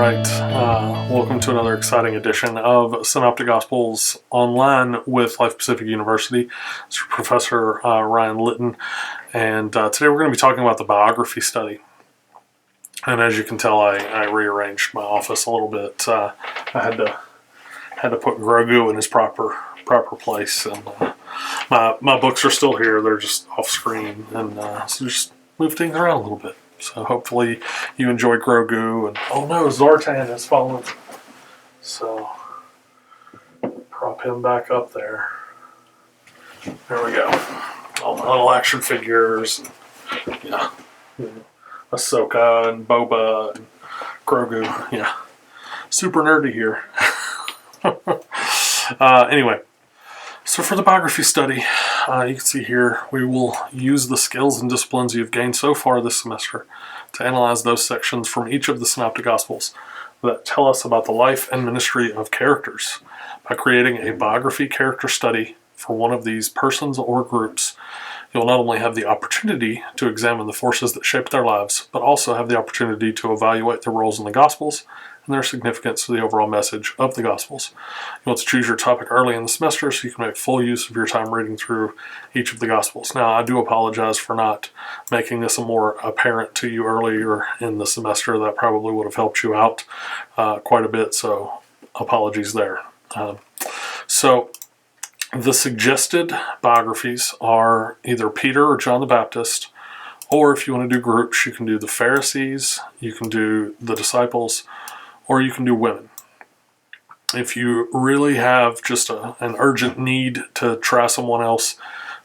right, welcome to another exciting edition of Synoptic Gospels Online with Life Pacific University. It's Professor Ryan Litton, and today we're going to be talking about the biography study. And as you can tell, I rearranged my office a little bit. I had to put Grogu in his proper place, and my books are still here. They're just off screen, and so just move things around a little bit. So hopefully you enjoy Grogu, and oh no, Zartan has fallen. So prop him back up there. There we go. All my little action figures. Yeah. Ahsoka and Boba and Grogu. Yeah. Super nerdy here. Anyway. So for the biography study, you can see here, we will use the skills and disciplines you've gained so far this semester to analyze those sections from each of the Synoptic Gospels that tell us about the life and ministry of characters. By creating a biography character study for one of these persons or groups, you'll not only have the opportunity to examine the forces that shaped their lives, but also have the opportunity to evaluate their roles in the Gospels and their significance to the overall message of the Gospels. You want to choose your topic early in the semester so you can make full use of your time reading through each of the Gospels. Now, I do apologize for not making this more apparent to you earlier in the semester. That probably would have helped you out quite a bit, so apologies there. So the suggested biographies are either Peter or John the Baptist, or if you want to do groups, you can do the Pharisees, you can do the disciples, or you can do women. If you really have just an urgent need to try someone else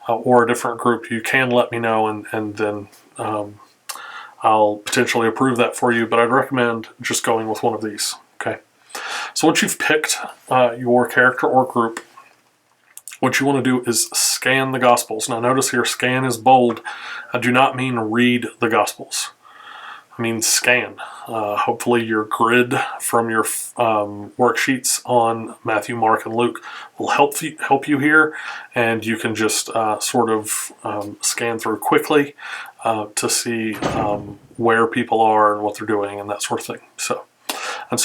or a different group, you can let me know, and then I'll potentially approve that for you, but I'd recommend just going with one of these. Okay. So once you've picked your character or group, what you want to do is scan the Gospels. Now notice here, scan is bold. I do not mean read the Gospels. I mean scan. Hopefully your grid from your worksheets on Matthew, Mark, and Luke will help you here, and you can just sort of scan through quickly to see where people are and what they're doing and that sort of thing. So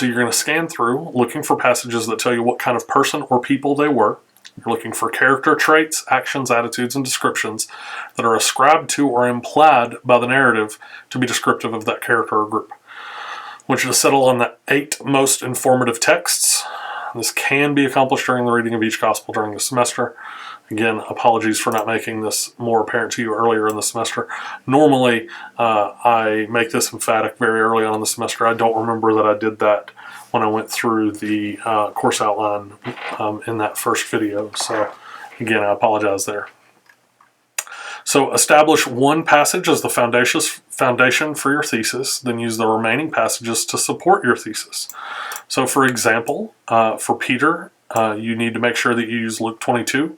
you're going to scan through looking for passages that tell you what kind of person or people they were. You're looking for character traits, actions, attitudes, and descriptions that are ascribed to or implied by the narrative to be descriptive of that character or group. I want you to settle on the 8 most informative texts. This can be accomplished during the reading of each gospel during the semester. Again, apologies for not making this more apparent to you earlier in the semester. Normally, I make this emphatic very early on in the semester. I don't remember that I did that when I went through the course outline in that first video. So again, I apologize there. So establish one passage as the foundation for your thesis, then use the remaining passages to support your thesis. So for example, for Peter, you need to make sure that you use Luke 22,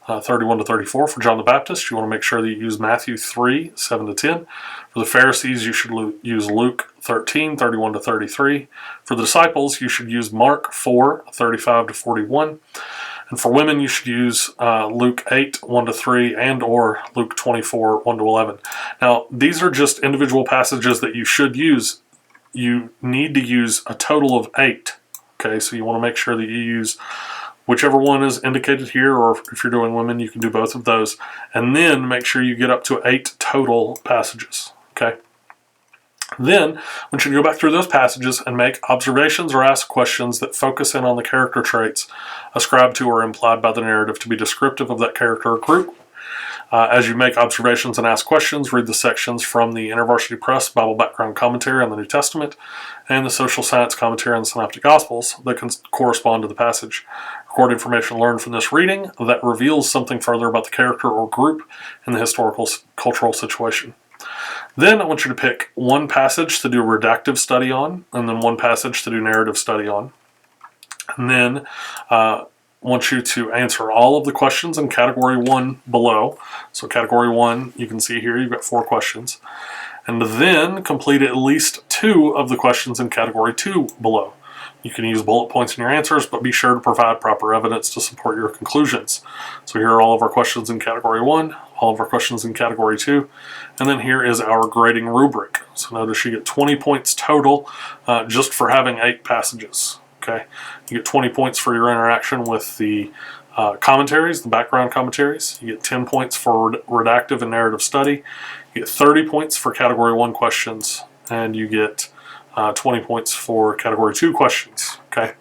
31 to 34. For John the Baptist, you want to make sure that you use Matthew 3, 7 to 10. For the Pharisees, you should use Luke 13, 31 to 33. For the disciples, you should use Mark 4, 35 to 41. And for women, you should use Luke 8, 1 to 3, and or Luke 24, 1 to 11. Now, these are just individual passages that you should use. You need to use a total of 8. Okay, so you want to make sure that you use whichever one is indicated here, or if you're doing women, you can do both of those. And then make sure you get up to 8 total passages. Okay. Then, I want you to go back through those passages and make observations or ask questions that focus in on the character traits ascribed to or implied by the narrative to be descriptive of that character or group. As you make observations and ask questions, read the sections from the InterVarsity Press Bible Background Commentary on the New Testament and the Social Science Commentary on the Synoptic Gospels that can correspond to the passage. Record information learned from this reading that reveals something further about the character or group in the historical cultural situation. Then I want you to pick one passage to do a redactive study on, and then one passage to do narrative study on. And then I want you to answer all of the questions in Category 1 below. So Category 1, you can see here, you've got 4 questions. And then complete at least 2 of the questions in Category 2 below. You can use bullet points in your answers, but be sure to provide proper evidence to support your conclusions. So here are all of our questions in Category 1, all of our questions in Category 2, and then here is our grading rubric. So notice you get 20 points total just for having 8 passages. Okay, you get 20 points for your interaction with the commentaries, the background commentaries. You get 10 points for redactive and narrative study. You get 30 points for Category 1 questions, and you get 20 points for Category 2 questions. Okay,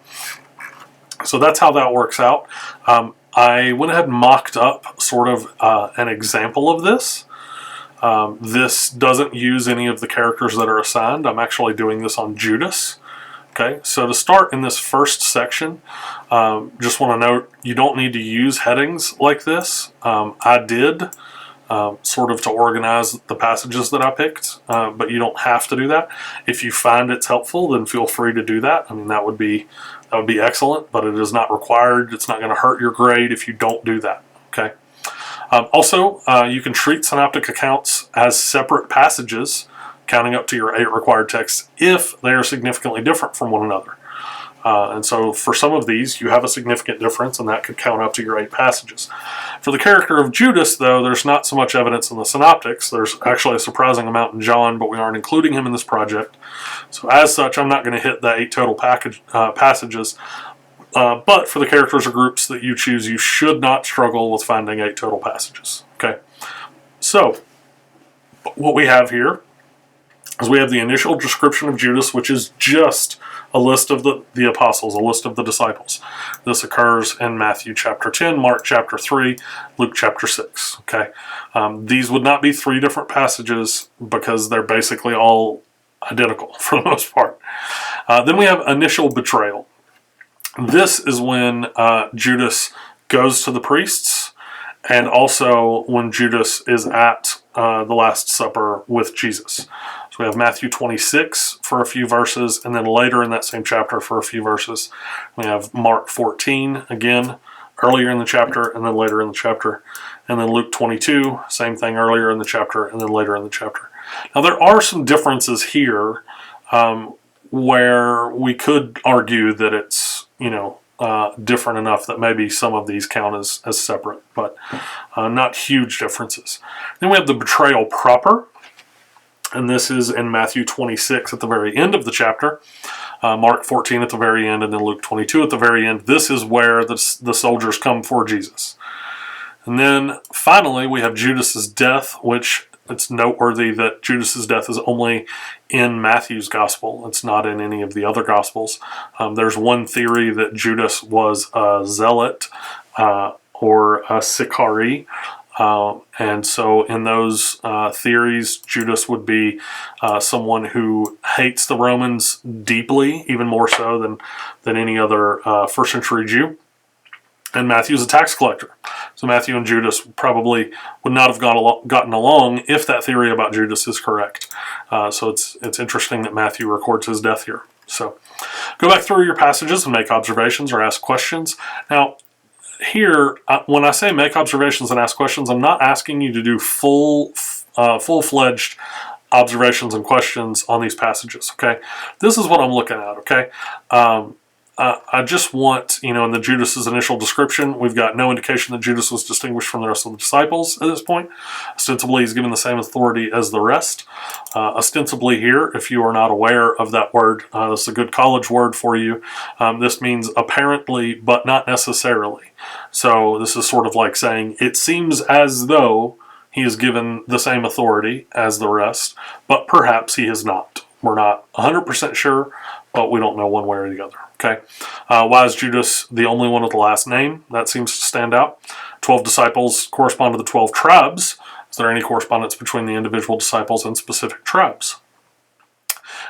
so that's how that works out. I went ahead and mocked up sort of an example of this. This doesn't use any of the characters that are assigned. I'm actually doing this on Judas. Okay, so to start in this first section, just want to note you don't need to use headings like this. I did sort of to organize the passages that I picked, but you don't have to do that. If you find it's helpful, then feel free to do that. I mean, that would be excellent, but it is not required. It's not going to hurt your grade if you don't do that. Okay. Also, you can treat synoptic accounts as separate passages, counting up to your 8 required texts if they are significantly different from one another. And so for some of these, you have a significant difference, and that could count up to your 8 passages. For the character of Judas, though, there's not so much evidence in the synoptics. There's actually a surprising amount in John, but we aren't including him in this project. So as such, I'm not going to hit the 8 total passages. But for the characters or groups that you choose, you should not struggle with finding 8 total passages. Okay. So what we have here is we have the initial description of Judas, which is just a list of the apostles, a list of the disciples. This occurs in Matthew chapter 10, Mark chapter 3, Luke chapter 6. Okay, these would not be 3 different passages because they're basically all identical for the most part. Then we have initial betrayal. This is when Judas goes to the priests, and also when Judas is at the Last Supper with Jesus. So we have Matthew 26 for a few verses, and then later in that same chapter for a few verses, we have Mark 14, again, earlier in the chapter, and then later in the chapter. And then Luke 22, same thing, earlier in the chapter, and then later in the chapter. Now there are some differences here where we could argue that it's, different enough that maybe some of these count as separate, but not huge differences. Then we have the Betrayal Proper, and this is in Matthew 26 at the very end of the chapter, Mark 14 at the very end, and then Luke 22 at the very end. This is where the soldiers come for Jesus. And then finally we have Judas's death, which it's noteworthy that Judas's death is only in Matthew's gospel. It's not in any of the other gospels. There's one theory that Judas was a zealot or a Sicarii. And so in those theories, Judas would be someone who hates the Romans deeply, even more so than any other first century Jew. And Matthew's a tax collector. So Matthew and Judas probably would not have gotten along if that theory about Judas is correct. So it's interesting that Matthew records his death here. So go back through your passages and make observations or ask questions. Now, here, when I say make observations and ask questions, I'm not asking you to do full-fledged observations and questions on these passages, okay? This is what I'm looking at, okay? I just want, in the Judas's initial description, we've got no indication that Judas was distinguished from the rest of the disciples at this point. Ostensibly, he's given the same authority as the rest. Ostensibly here, if you are not aware of that word, this is a good college word for you. This means apparently, but not necessarily. So this is sort of like saying, it seems as though he is given the same authority as the rest, but perhaps he is not. We're not 100% sure, but we don't know one way or the other. Okay. Why is Judas the only one with the last name? That seems to stand out. 12 disciples correspond to the 12 tribes. Is there any correspondence between the individual disciples and specific tribes?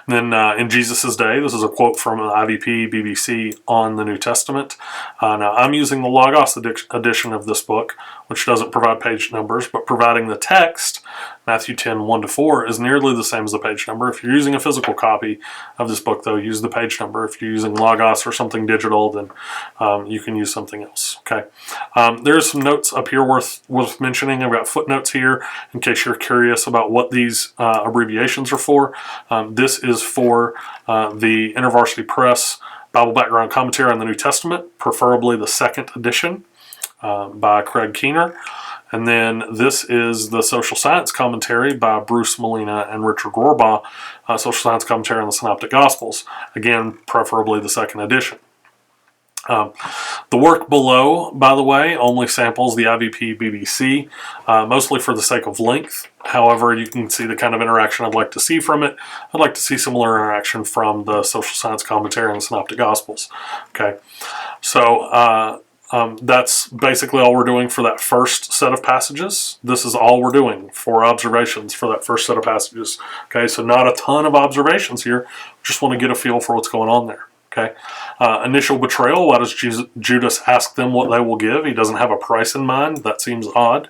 And then in Jesus' day, this is a quote from an IVP BBC on the New Testament. Now, I'm using the Logos edition of this book, which doesn't provide page numbers, but providing the text, Matthew 10, 1-4, is nearly the same as the page number. If you're using a physical copy of this book, though, use the page number. If you're using Logos or something digital, then you can use something else. Okay. There's some notes up here worth mentioning. I've got footnotes here in case you're curious about what these abbreviations are for. This is for the InterVarsity Press Bible Background Commentary on the New Testament, preferably the second edition by Craig Keener. And then this is the social science commentary by Bruce Molina and Richard Rohrbaugh, social science commentary on the Synoptic Gospels. Again, preferably the second edition. The work below, by the way, only samples the IVP BBC, mostly for the sake of length. However, you can see the kind of interaction I'd like to see from it. I'd like to see similar interaction from the social science commentary on the Synoptic Gospels. Okay, so that's basically all we're doing for that first set of passages. This is all we're doing for observations for that first set of passages. Okay, so not a ton of observations here. Just want to get a feel for what's going on there. Okay, initial betrayal. Why does Judas ask them what they will give? He doesn't have a price in mind. That seems odd.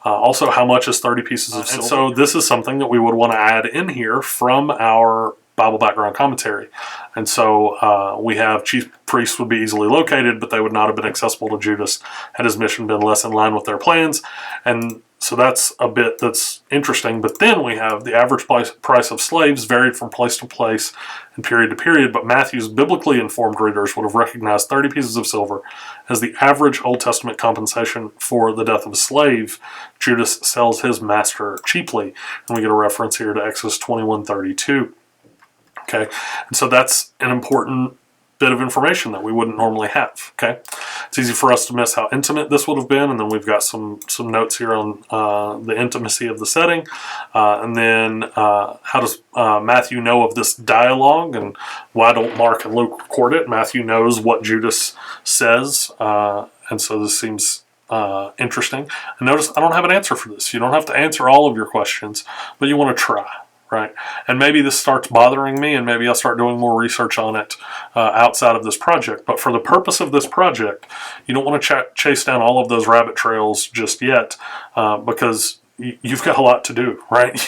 Also, how much is 30 pieces of silver? And so this is something that we would want to add in here from our Bible background commentary. And so we have chief priests would be easily located, but they would not have been accessible to Judas had his mission been less in line with their plans. And so that's a bit that's interesting. But then we have the average price of slaves varied from place to place and period to period. But Matthew's biblically informed readers would have recognized 30 pieces of silver as the average Old Testament compensation for the death of a slave. Judas sells his master cheaply. And we get a reference here to Exodus 21:32. Okay, and so that's an important bit of information that we wouldn't normally have. Okay, it's easy for us to miss how intimate this would have been, and then we've got some notes here on the intimacy of the setting, and then how does Matthew know of this dialogue, and why don't Mark and Luke record it? Matthew knows what Judas says, and so this seems interesting. And notice I don't have an answer for this. You don't have to answer all of your questions, but you want to try. Right, and maybe this starts bothering me, and maybe I'll start doing more research on it outside of this project. But for the purpose of this project, you don't want to chase down all of those rabbit trails just yet, because you've got a lot to do. Right,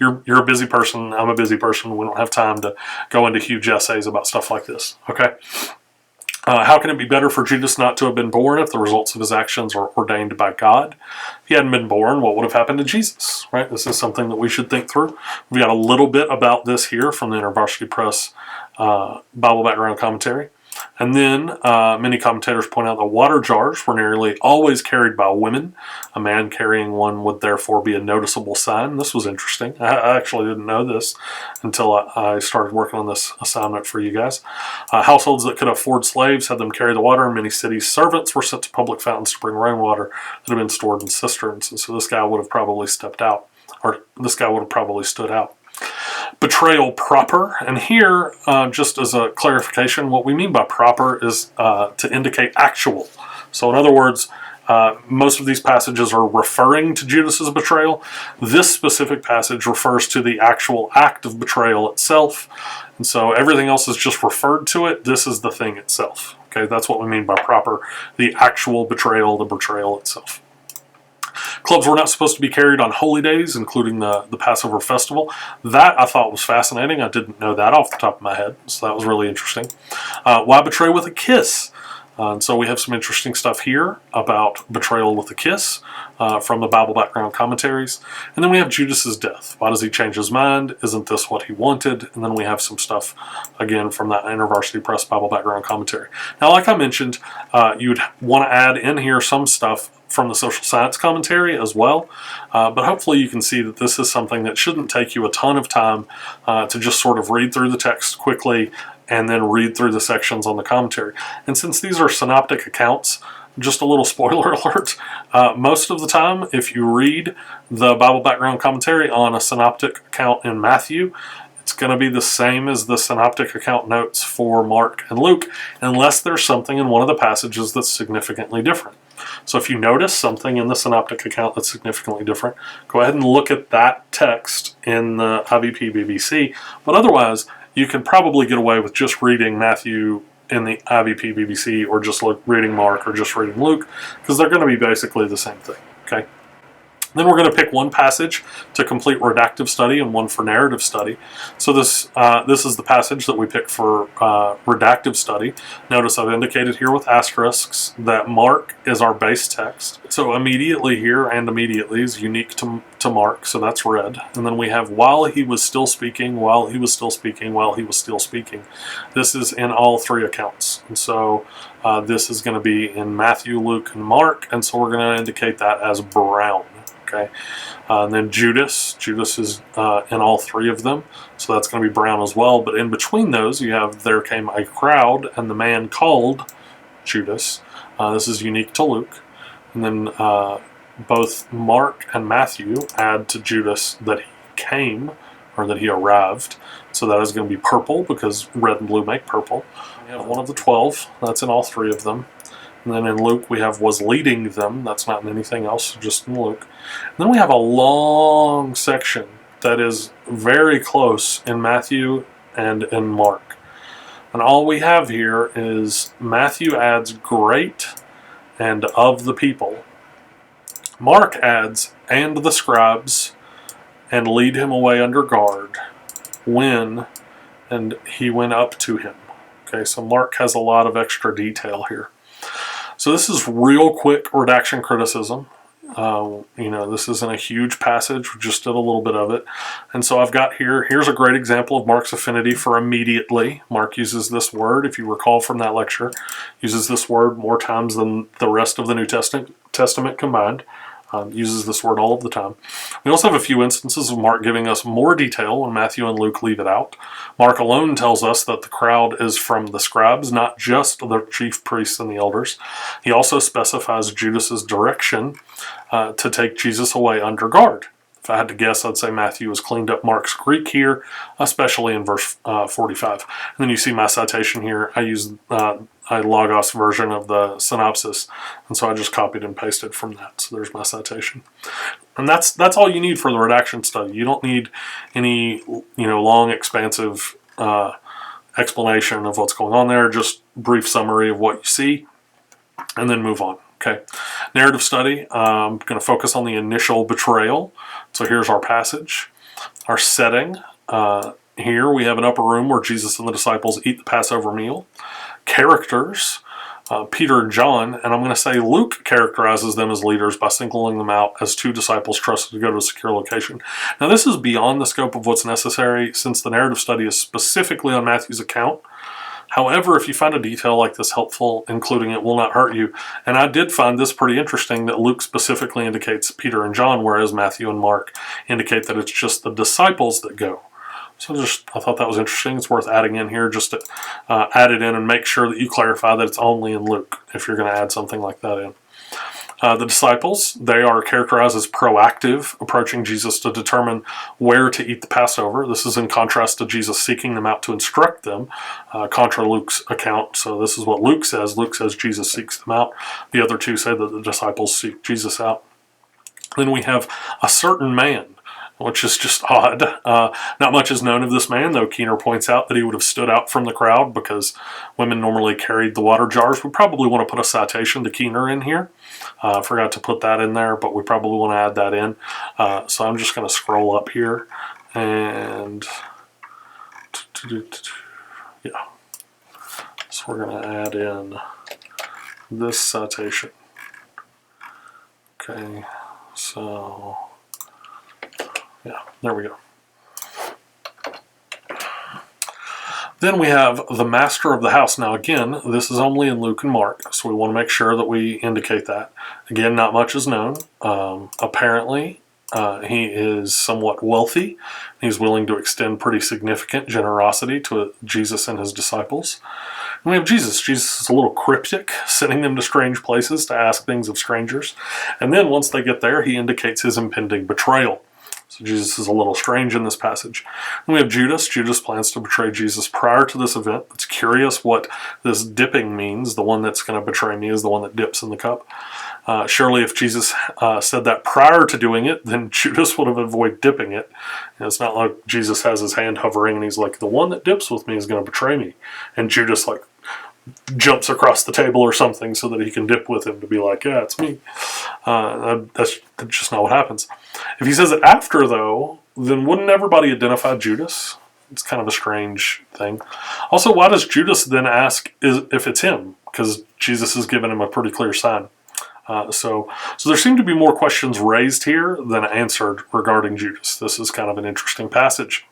you're a busy person. I'm a busy person. We don't have time to go into huge essays about stuff like this. Okay. How can it be better for Judas not to have been born if the results of his actions are ordained by God? If he hadn't been born, what would have happened to Jesus? Right? This is something that we should think through. We've got a little bit about this here from the InterVarsity Press Bible background commentary. And then many commentators point out that water jars were nearly always carried by women. A man carrying one would therefore be a noticeable sign. This was interesting. I actually didn't know this until I started working on this assignment for you guys. Households that could afford slaves had them carry the water. In many cities, servants were sent to public fountains to bring rainwater that had been stored in cisterns. And so this guy would have probably stepped out, or this guy would have probably stood out. Betrayal proper, and here, just as a clarification, what we mean by proper is to indicate actual. So in other words, most of these passages are referring to Judas's betrayal. This specific passage refers to the actual act of betrayal itself, and so everything else is just referred to it. This is the thing itself. Okay, that's what we mean by proper, the actual betrayal, the betrayal itself. Clubs were not supposed to be carried on holy days, including the Passover festival. That I thought was fascinating. I didn't know that off the top of my head, so that was really interesting. Why betray with a kiss? And so we have some interesting stuff here about betrayal with a kiss from the Bible background commentaries. And then we have Judas's death. Why does he change his mind? Isn't this what he wanted? And then we have some stuff, again, from that InterVarsity Press Bible background commentary. Now, like I mentioned, you'd want to add in here some stuff from the social science commentary as well, but hopefully you can see that this is something that shouldn't take you a ton of time to just sort of read through the text quickly and then read through the sections on the commentary. And since these are synoptic accounts, just a little spoiler alert, most of the time if you read the Bible background commentary on a synoptic account in Matthew, it's going to be the same as the synoptic account notes for Mark and Luke, unless there's something in one of the passages that's significantly different. So if you notice something in the synoptic account that's significantly different, go ahead and look at that text in the IVP BBC. But otherwise, you can probably get away with just reading Matthew in the IVP BBC, or just reading Mark, or just reading Luke, because they're going to be basically the same thing. Okay. Then we're going to pick one passage to complete redactive study and one for narrative study. So this is the passage that we picked for redactive study. Notice I've indicated here with asterisks that Mark is our base text. So immediately here and immediately is unique to Mark, so that's red. And then we have while he was still speaking, while he was still speaking, while he was still speaking. This is in all three accounts. And so this is going to be in Matthew, Luke, and Mark, and so we're going to indicate that as brown. Okay, and then Judas is in all three of them, so that's going to be brown as well. But in between those, you have there came a crowd, and the man called Judas. This is unique to Luke. And then both Mark and Matthew add to Judas that he came, or that he arrived. So that is going to be purple, because red and blue make purple. We have one of the 12. That's in all three of them. And then in Luke we have was leading them. That's not in anything else, just in Luke. And then we have a long section that is very close in Matthew and in Mark. And all we have here is Matthew adds great and of the people. Mark adds and the scribes and lead him away under guard when and he went up to him. Okay, so Mark has a lot of extra detail here. So this is real quick redaction criticism. This isn't a huge passage. We just did a little bit of it. And so I've got here's a great example of Mark's affinity for immediately. Mark uses this word, if you recall from that lecture, uses this word more times than the rest of the New Testament combined. Uses this word all of the time. We also have a few instances of Mark giving us more detail when Matthew and Luke leave it out. Mark alone tells us that the crowd is from the scribes, not just the chief priests and the elders. He also specifies Judas's direction to take Jesus away under guard. If I had to guess, I'd say Matthew has cleaned up Mark's Greek here, especially in verse 45. And then you see my citation here. I used a Logos version of the synopsis, and so I just copied and pasted from that. So there's my citation. And that's all you need for the redaction study. You don't need any long, expansive explanation of what's going on there. Just brief summary of what you see, and then move on. Okay, narrative study. I'm going to focus on the initial betrayal. So here's our passage. Our setting. Here we have an upper room where Jesus and the disciples eat the Passover meal. Characters. Peter and John, and I'm going to say Luke characterizes them as leaders by singling them out as two disciples trusted to go to a secure location. Now this is beyond the scope of what's necessary, since the narrative study is specifically on Matthew's account. However, if you find a detail like this helpful, including it will not hurt you. And I did find this pretty interesting, that Luke specifically indicates Peter and John, whereas Matthew and Mark indicate that it's just the disciples that go. So I thought that was interesting. It's worth adding in here, just to add it in and make sure that you clarify that it's only in Luke if you're going to add something like that in. The disciples, they are characterized as proactive, approaching Jesus to determine where to eat the Passover. This is in contrast to Jesus seeking them out to instruct them, contra Luke's account. So this is what Luke says. Luke says Jesus seeks them out. The other two say that the disciples seek Jesus out. Then we have a certain man, which is just odd. Not much is known of this man, though Keener points out that he would have stood out from the crowd because women normally carried the water jars. We probably want to put a citation to Keener in here. Forgot to put that in there, but we probably want to add that in. So I'm just going to scroll up here and yeah. So we're going to add in this citation. Okay, so yeah, there we go. Then we have the master of the house. Now again, this is only in Luke and Mark, so we want to make sure that we indicate that. Again, not much is known. Apparently, he is somewhat wealthy. He's willing to extend pretty significant generosity to Jesus and his disciples. And we have Jesus. Jesus is a little cryptic, sending them to strange places to ask things of strangers. And then once they get there, he indicates his impending betrayal. So Jesus is a little strange in this passage. And we have Judas. Judas plans to betray Jesus prior to this event. It's curious what this dipping means. The one that's going to betray me is the one that dips in the cup. Surely if Jesus said that prior to doing it, then Judas would have avoided dipping it. And it's not like Jesus has his hand hovering and he's like, the one that dips with me is going to betray me. And Judas jumps across the table or something so that he can dip with him to be like, yeah, it's me. That's just not what happens. If he says it after, though, then wouldn't everybody identify Judas? It's kind of a strange thing. Also, why does Judas then ask if it's him? Because Jesus has given him a pretty clear sign. So there seem to be more questions raised here than answered regarding Judas. This is kind of an interesting passage.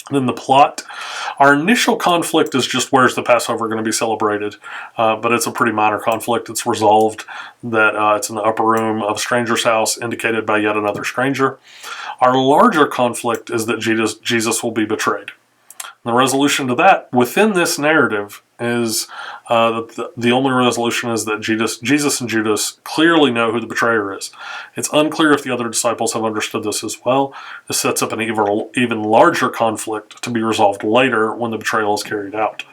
Then the plot. Our initial conflict is just where's the Passover going to be celebrated, but it's a pretty minor conflict. It's resolved that it's in the upper room of a stranger's house, indicated by yet another stranger. Our larger conflict is that Jesus will be betrayed. The resolution to that within this narrative is that the only resolution is that Jesus and Judas clearly know who the betrayer is. It's unclear if the other disciples have understood this as well. This sets up an even larger conflict to be resolved later when the betrayal is carried out.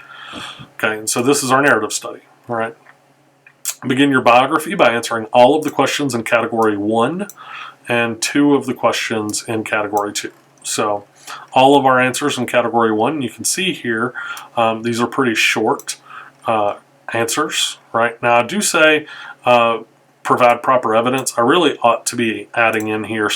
Okay, and so this is our narrative study. All right. Begin your biography by answering all of the questions in category 1 and 2 of the questions in category 2. So all of our answers in category 1, you can see here, these are pretty short answers, right? Now I do say provide proper evidence. I really ought to be adding in here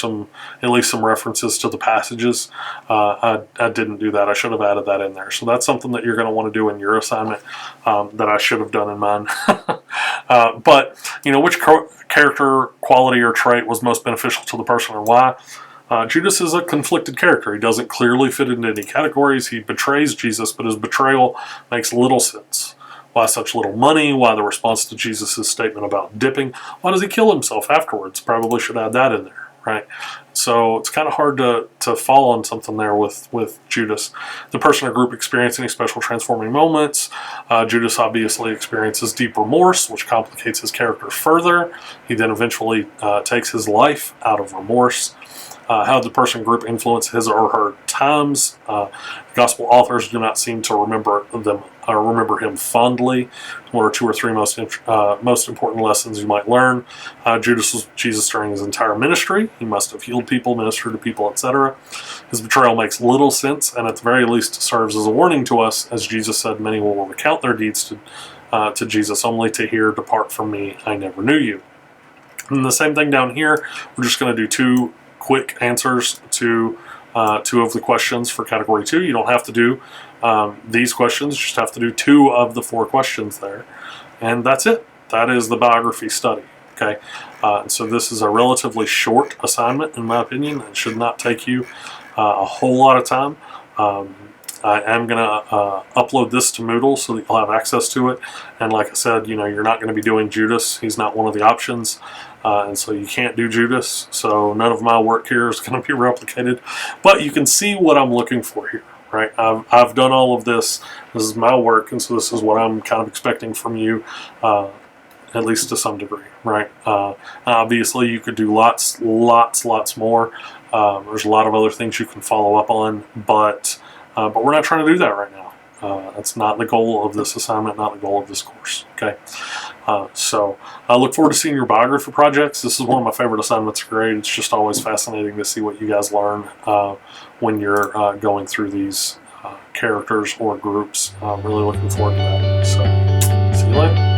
at least some references to the passages. I didn't do that. I should have added that in there. So that's something that you're going to want to do in your assignment that I should have done in mine. But, which character, quality, or trait was most beneficial to the person and why? Judas is a conflicted character. He doesn't clearly fit into any categories. He betrays Jesus, but his betrayal makes little sense. Why such little money? Why the response to Jesus' statement about dipping? Why does he kill himself afterwards? Probably should add that in there, right? So it's kind of hard to fall on something there with Judas. The person or group experiencing special transforming moments. Judas obviously experiences deep remorse, which complicates his character further. He then eventually takes his life out of remorse. How did the person group influence his or her times? Gospel authors do not seem to remember him fondly. One or two or three most important lessons you might learn. Judas was Jesus during his entire ministry. He must have healed people, ministered to people, etc. His betrayal makes little sense, and at the very least serves as a warning to us, as Jesus said, many will recount their deeds to Jesus, only to hear, "Depart from me, I never knew you." And the same thing down here. We're just going to do 2 quick answers to 2 of the questions for category 2. You don't have to do these questions, you just have to do 2 of the 4 questions there. And that's it. That is the biography study. Okay, so this is a relatively short assignment, in my opinion. It should not take you a whole lot of time. I am going to upload this to Moodle so that you'll have access to it. And like I said, you're not going to be doing Judas. He's not one of the options. And so you can't do Judas. So none of my work here is going to be replicated. But you can see what I'm looking for here, right? I've done all of this. This is my work, and so this is what I'm kind of expecting from you, at least to some degree, right? Obviously, you could do lots more. There's a lot of other things you can follow up on, but we're not trying to do that right now. That's not the goal of this assignment, not the goal of this course, okay? So I look forward to seeing your biography projects. This is one of my favorite assignments to grade. It's just always fascinating to see what you guys learn when you're going through these characters or groups. Really looking forward to that. So see you later.